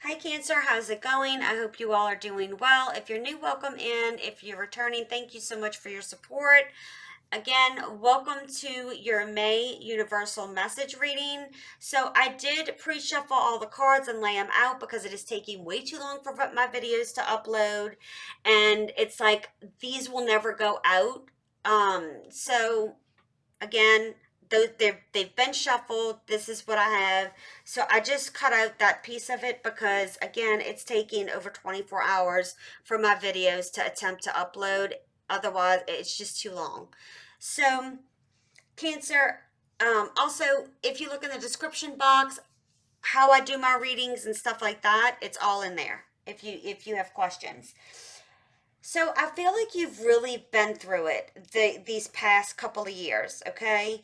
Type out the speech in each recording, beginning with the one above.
Hi Cancer, how's it going? I hope you all are doing well. If you're new, welcome in. If you're returning, thank you so much for your support. Again, welcome to your May Universal Message reading. So I did pre-shuffle all the cards and lay them out because it is taking way too long for my videos to upload. And it's like, these will never go out. So again, they've been shuffled. This is what I have. So I just cut out that piece of it because again, it's taking over 24 hours for my videos to attempt to upload. Otherwise, it's just too long. So Cancer, also, if you look in the description box, how I do my readings and stuff like that, it's all in there. If you have questions. So I feel like you've really been through it these past couple of years, okay?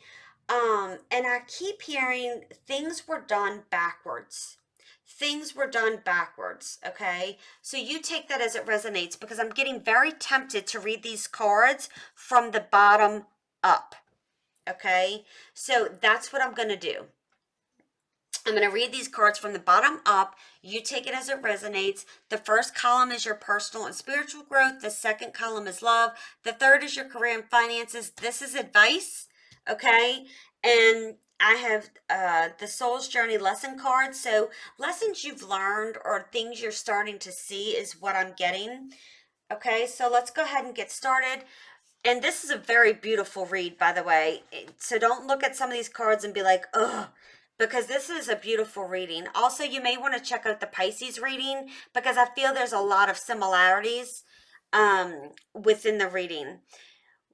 And I keep hearing things were done backwards. Things were done backwards, okay? So you take that as it resonates because I'm getting very tempted to read these cards from the bottom up, okay? So that's what I'm going to do. I'm going to read these cards from the bottom up. You take it as it resonates. The first column is your personal and spiritual growth. The second column is love. The third is your career and finances. This is advice, okay? And I have the Soul's Journey lesson card. So lessons you've learned or things you're starting to see is what I'm getting. Okay, so let's go ahead and get started. And this is a very beautiful read, by the way. So don't look at some of these cards and be like, ugh, because this is a beautiful reading. Also, you may want to check out the Pisces reading because I feel there's a lot of similarities within the reading.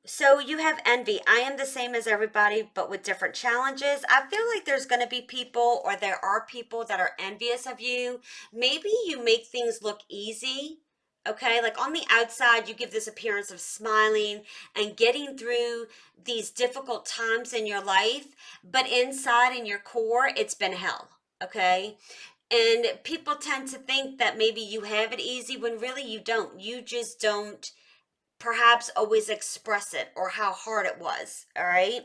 So you have envy. I am the same as everybody, but with different challenges. I feel like there's going to be people, or there are people that are envious of you. Maybe you make things look easy. Okay, like on the outside, you give this appearance of smiling and getting through these difficult times in your life, but inside in your core, it's been hell. Okay, and people tend to think that maybe you have it easy when really you don't. You just don't perhaps always express it or how hard it was. All right.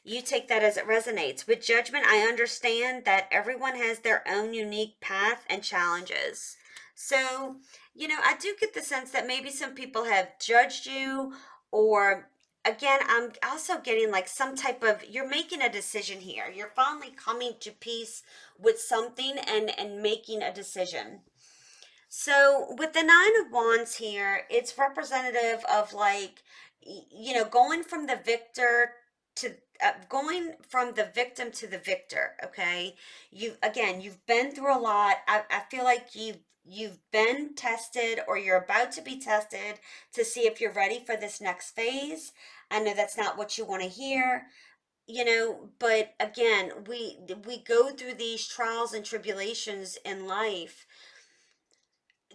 You take that as it resonates. With judgment, I understand that everyone has their own unique path and challenges. So, I do get the sense that maybe some people have judged you, or again, I'm also getting like some type of, you're making a decision here. You're finally coming to peace with something and making a decision. So with the Nine of Wands here, it's representative of like, going from the victor to going from the victim to the victor. Okay, you've been through a lot. I feel like you've been tested, or you're about to be tested to see if you're ready for this next phase. I know that's not what you want to hear, but again, we go through these trials and tribulations in life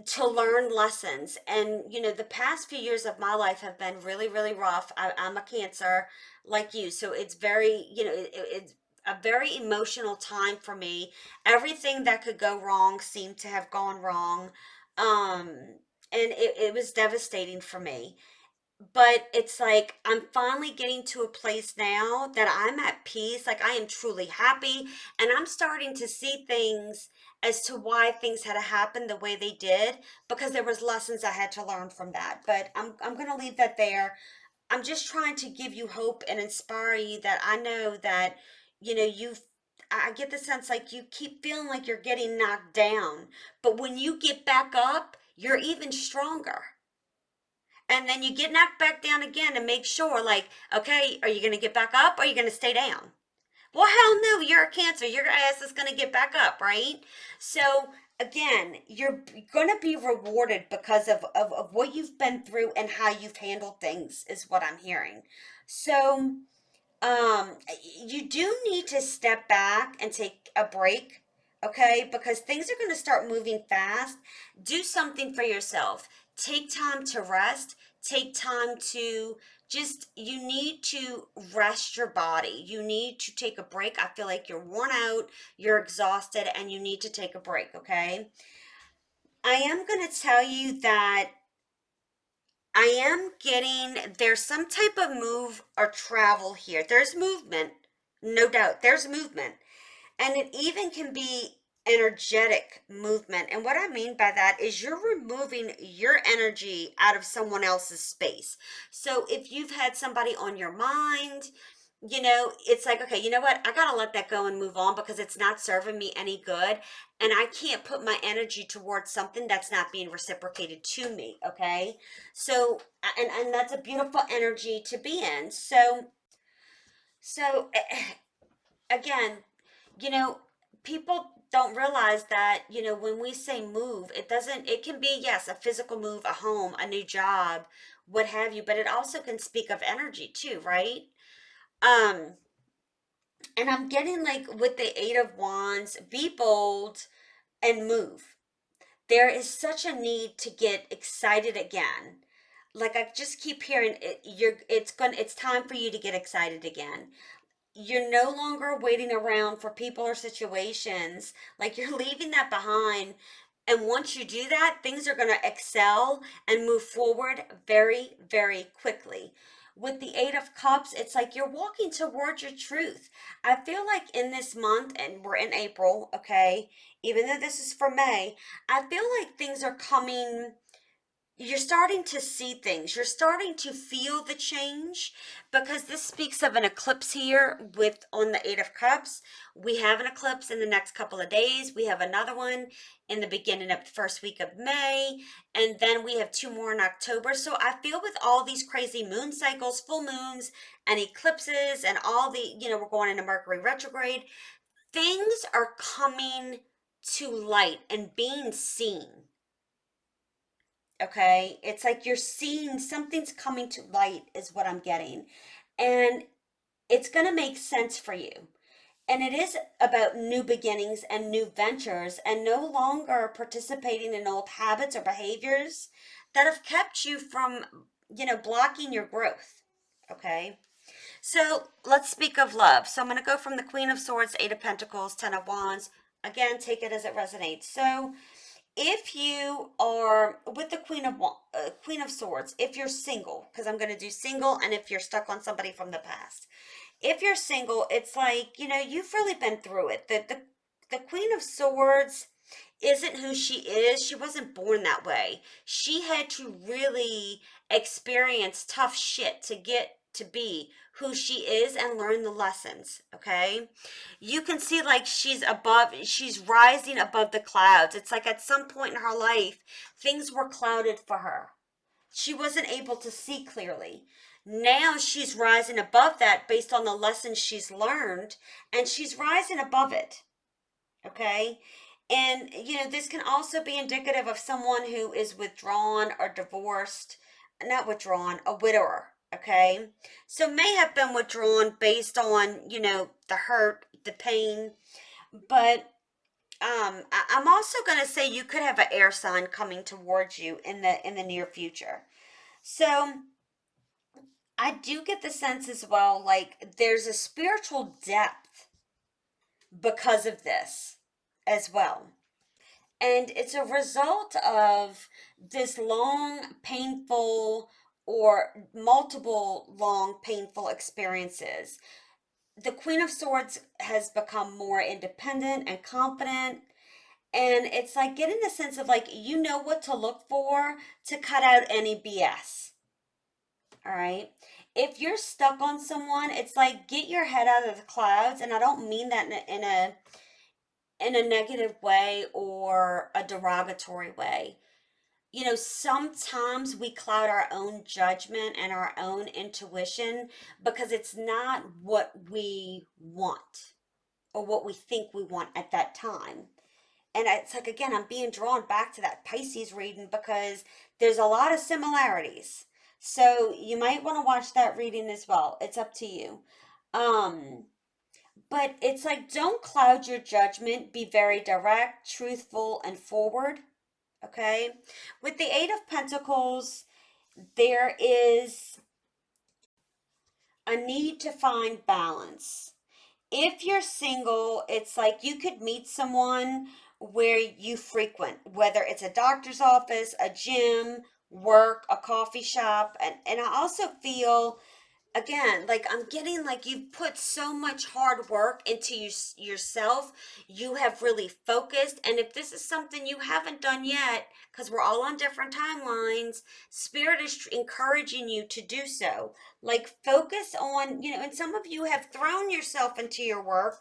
to learn lessons. And the past few years of my life have been really, really rough. I'm a Cancer like you, so it's very, it's a very emotional time for me. Everything that could go wrong seemed to have gone wrong. um and it was devastating for me, but it's like I'm finally getting to a place now that I'm at peace. Like I am truly happy, and I'm starting to see things as to why things had to happen the way they did, because there was lessons I had to learn from that. But I'm going to leave that there. I'm just trying to give you hope and inspire you, that I know that you I get the sense like you keep feeling like you're getting knocked down, but when you get back up, you're even stronger. And then you get knocked back down again and make sure, like, okay, are you going to get back up, or are you going to stay down? Well, hell no, you're a Cancer. Your ass is going to get back up, right? So, again, you're going to be rewarded because of what you've been through and how you've handled things, is what I'm hearing. So, you do need to step back and take a break, okay? Because things are going to start moving fast. Do something for yourself. Take time to rest. Take time to just, you need to rest your body. You need to take a break. I feel like you're worn out, you're exhausted, and you need to take a break, okay? I am going to tell you that I am getting, there's some type of move or travel here. There's movement, no doubt. There's movement. And it even can be, energetic movement. And what I mean by that is you're removing your energy out of someone else's space. So if you've had somebody on your mind, it's like, okay, you know what? I got to let that go and move on because it's not serving me any good. And I can't put my energy towards something that's not being reciprocated to me. Okay. So, and that's a beautiful energy to be in. So again, you know, people don't realize that, when we say move, it can be, yes, a physical move, a home, a new job, what have you, but it also can speak of energy too, right? Um, and I'm getting like with the Eight of Wands, be bold and move. There is such a need to get excited again. Like I just keep hearing it, it's time for you to get excited again. You're no longer waiting around for people or situations. Like you're leaving that behind. And once you do that, things are going to excel and move forward very, very quickly. With the Eight of Cups, it's like you're walking towards your truth. I feel like in this month, and we're in April, okay, even though this is for May, I feel like things are coming, you're starting to see things, you're starting to feel the change, because this speaks of an eclipse here with on the Eight of Cups. We have an eclipse in the next couple of days, we have another one in the beginning of the first week of May, and then we have two more in October. So I feel with all these crazy moon cycles, full moons and eclipses, and all the, we're going into Mercury retrograde, things are coming to light and being seen. Okay, it's like you're seeing something's coming to light, is what I'm getting. And it's going to make sense for you. And it is about new beginnings and new ventures, and no longer participating in old habits or behaviors that have kept you from, blocking your growth. Okay, so let's speak of love. So I'm going to go from the Queen of Swords, Eight of Pentacles, Ten of Wands. Again, take it as it resonates. So if you are with the Queen of Swords, if you're single, because I'm going to do single, and if you're stuck on somebody from the past, if you're single, it's like, you've really been through it. The Queen of Swords isn't who she is. She wasn't born that way. She had to really experience tough shit to get to be who she is and learn the lessons, okay? You can see like she's rising above the clouds. It's like at some point in her life, things were clouded for her. She wasn't able to see clearly. Now she's rising above that based on the lessons she's learned, and she's rising above it. Okay. And, this can also be indicative of someone who is withdrawn or divorced, not withdrawn, a widower. Okay. So may have been withdrawn based on, the hurt, the pain. But I'm also going to say you could have an air sign coming towards you in the near future. So I do get the sense as well, like there's a spiritual depth because of this as well. And it's a result of this long, painful, or multiple long, painful experiences. The Queen of Swords has become more independent and confident. And it's like getting the sense of like, you know what to look for to cut out any BS. All right. If you're stuck on someone, it's like get your head out of the clouds. And I don't mean that in a negative way or a derogatory way. Sometimes we cloud our own judgment and our own intuition because it's not what we want or what we think we want at that time. And it's like, again, I'm being drawn back to that Pisces reading because there's a lot of similarities. So you might want to watch that reading as well. It's up to you. Um, but it's like, don't cloud your judgment. Be very direct, truthful, and forward. Okay. With the Eight of Pentacles, there is a need to find balance. If you're single, it's like you could meet someone where you frequent, whether it's a doctor's office, a gym, work, a coffee shop. And I also feel again, like I'm getting like you've put so much hard work into yourself. You have really focused. And if this is something you haven't done yet, because we're all on different timelines, Spirit is encouraging you to do so. Like focus on, and some of you have thrown yourself into your work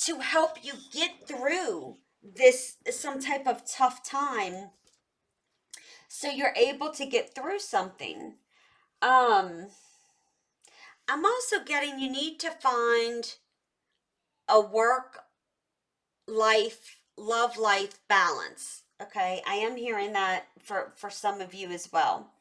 to help you get through this, some type of tough time, so you're able to get through something. Um, I'm also getting you need to find a work life, love life balance. Okay, I am hearing that for some of you as well.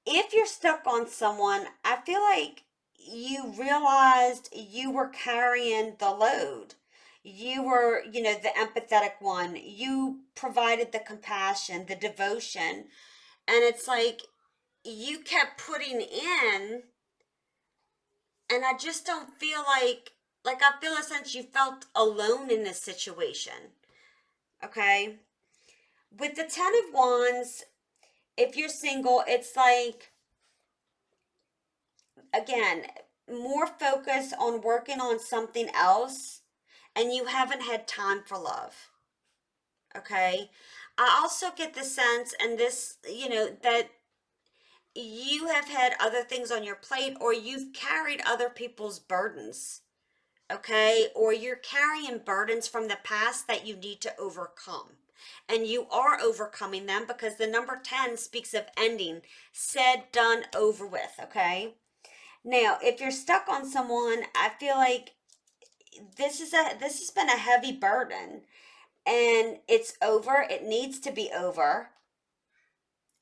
If you're stuck on someone, I feel like you realized you were carrying the load. You were, the empathetic one. You provided the compassion, the devotion, and it's like you kept putting in, and I just don't feel like I feel a sense you felt alone in this situation. Okay? With the 10 of wands, if you're single, it's like, again, more focus on working on something else, and you haven't had time for love. Okay? I also get the sense, and this, that you have had other things on your plate, or you've carried other people's burdens. Okay? Or you're carrying burdens from the past that you need to overcome. And you are overcoming them, because the number 10 speaks of ending, said, done, over with. Okay? Now, if you're stuck on someone, I feel like this has been a heavy burden, and it's over. It needs to be over.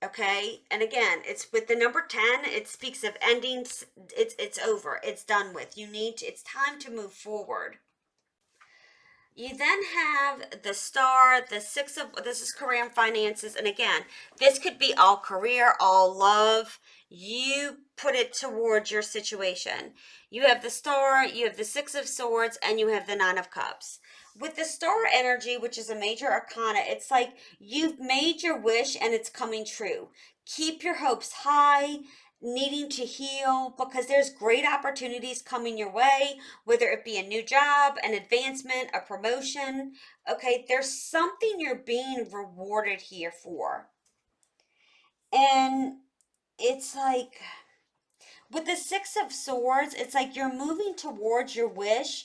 Okay? And again, it's with the number 10, it speaks of endings. It's over. It's done with. It's time to move forward. You then have the star, the six of, this is career and finances. And again, this could be all career, all love. You put it towards your situation. You have the star, you have the six of swords, and you have the nine of cups. With the star energy, which is a major arcana, it's like you've made your wish and it's coming true. Keep your hopes high, needing to heal, because there's great opportunities coming your way, whether it be a new job, an advancement, a promotion. Okay, there's something you're being rewarded here for. And it's like with the six of swords, it's like you're moving towards your wish,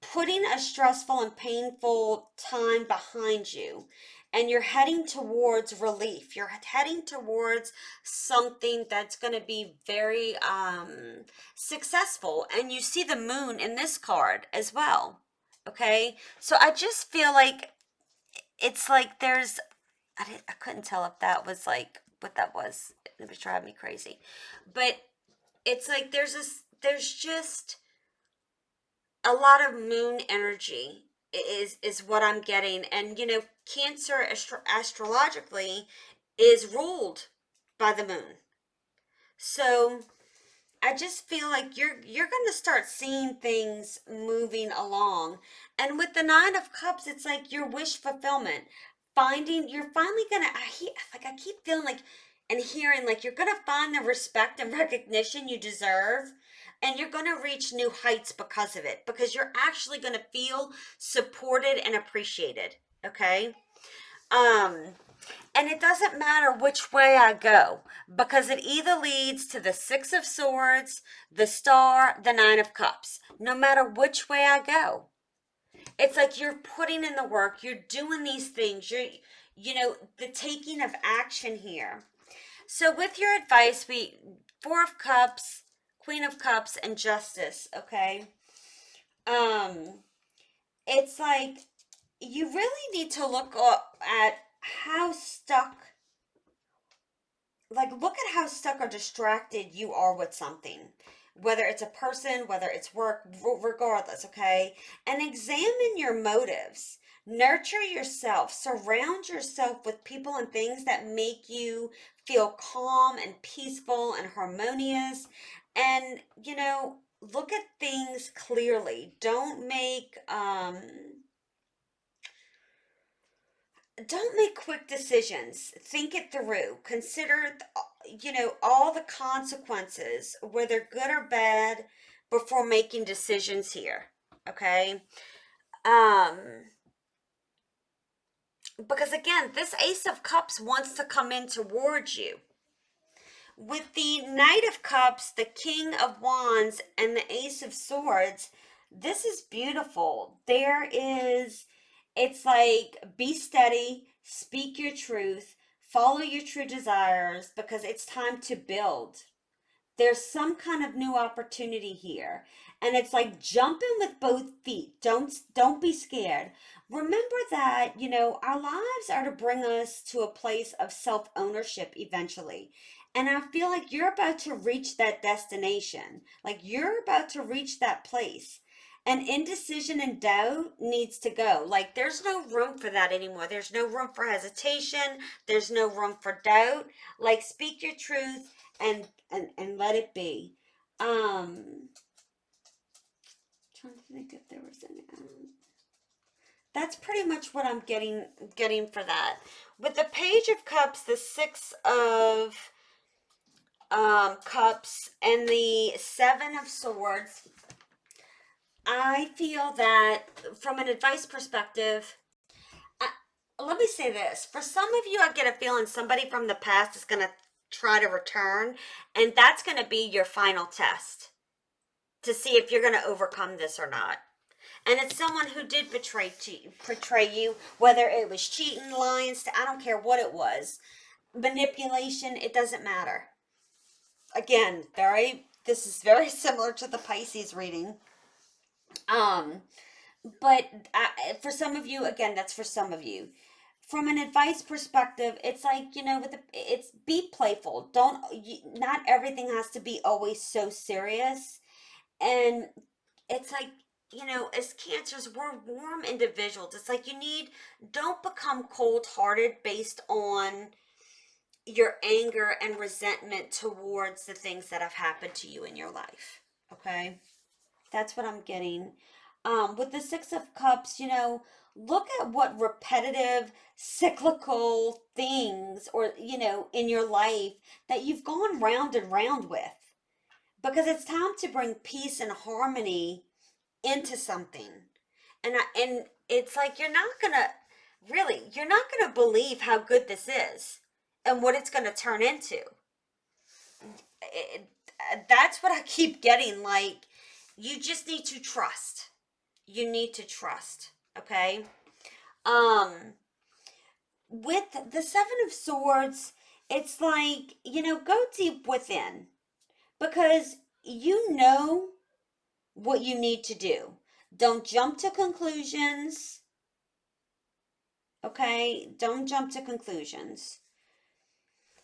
putting a stressful and painful time behind you, and you're heading towards relief. You're heading towards something that's going to be very successful. And you see the moon in this card as well. Okay, so I just feel like it's like there's, I couldn't tell if that was like what that was. It was driving me crazy, but it's like there's just a lot of moon energy is what I'm getting. And Cancer astrologically is ruled by the moon. So I just feel like you're going to start seeing things moving along. And with the nine of cups, it's like your wish fulfillment. You're finally going to, I keep feeling like and hearing like you're going to find the respect and recognition you deserve, and you're going to reach new heights because of it, because you're actually going to feel supported and appreciated. Okay? Um and it doesn't matter which way I go, because it either leads to the six of swords, the star, the nine of cups. No matter which way I go, it's like you're putting in the work, you're doing these things, the taking of action here. So with your advice, we four of cups, queen of cups, and justice. Okay. Um, it's like you really need to look up at how stuck, like look at how stuck or distracted you are with something, whether it's a person, whether it's work, regardless. Okay, and examine your motives. Nurture yourself, surround yourself with people and things that make you feel calm and peaceful and harmonious. And look at things clearly. Don't make quick decisions. Think it through. Consider, all the consequences, whether good or bad, before making decisions here. Okay. Um, because again, this Ace of Cups wants to come in towards you. With the Knight of Cups, the King of Wands, and the Ace of Swords, this is beautiful. It's like, be steady, speak your truth, follow your true desires, because it's time to build. There's some kind of new opportunity here, and it's like jumping with both feet. Don't be scared. Remember that, our lives are to bring us to a place of self-ownership eventually, and I feel like you're about to reach that destination. Like, you're about to reach that place, and indecision and doubt needs to go. Like, there's no room for that anymore. There's no room for hesitation. There's no room for doubt. Like, speak your truth, and let it be. Trying to think if there was any. That's pretty much what I'm getting for that. With the Page of Cups, the Six of Cups, and the Seven of Swords, I feel that from an advice perspective, let me say this. For some of you, I get a feeling somebody from the past is going to try to return, and that's going to be your final test to see if you're going to overcome this or not. And it's someone who did betray you, whether it was cheating, lying, I don't care what it was, manipulation, it doesn't matter. Again, this is very similar to the Pisces reading. But for some of you, again, that's for some of you. From an advice perspective, it's like, it's be playful. Not everything has to be always so serious. And it's like, as Cancers, we're warm individuals. It's like don't become cold hearted based on your anger and resentment towards the things that have happened to you in your life. Okay? That's what I'm getting. With the Six of Cups, look at what repetitive, cyclical things or, in your life that you've gone round and round with. Because it's time to bring peace and harmony into something. And it's like you're not gonna believe how good this is and what it's gonna turn into. It, that's what I keep getting. Like, you just need to trust. You need to trust. Okay. Um, with the Seven of Swords, it's like, go deep within, because you know what you need to do. Don't jump to conclusions. Okay? Don't jump to conclusions.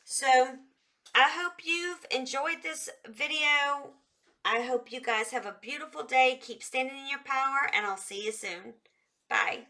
So, I hope you've enjoyed this video. I hope you guys have a beautiful day. Keep standing in your power, and I'll see you soon. Bye.